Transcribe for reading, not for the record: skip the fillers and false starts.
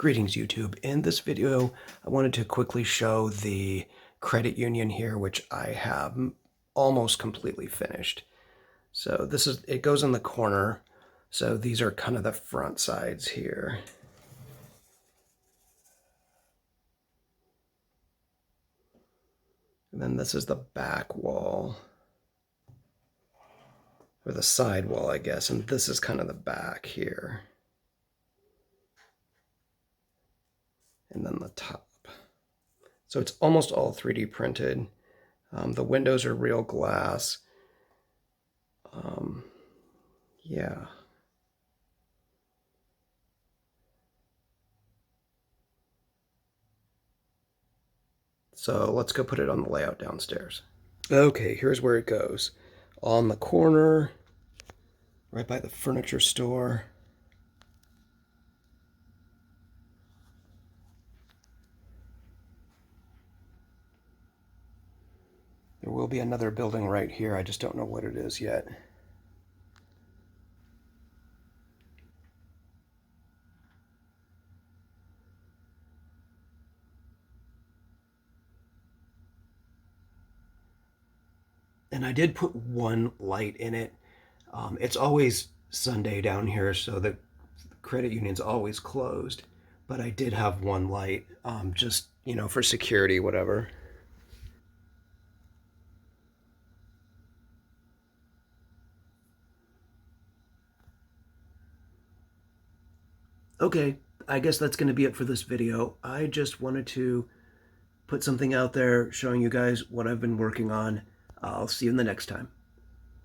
Greetings YouTube. In this video, I wanted to quickly show the credit union here, which I have almost completely finished. So it goes in the corner. So these are kind of the front sides here. And then this is the back wall, or the side wall, I guess. And this is kind of the back here. And then the top. So it's almost all 3D printed. The windows are real glass. Yeah. So let's go put it on the layout downstairs. Okay, here's where it goes. On the corner, right by the furniture store. There will be another building right here. I just don't know what it is yet. And I did put one light in it. It's always Sunday down here, so the credit union's always closed. But I did have one light, just, for security, whatever. Okay, I guess that's going to be it for this video. I just wanted to put something out there showing you guys what I've been working on. I'll see you in the next time.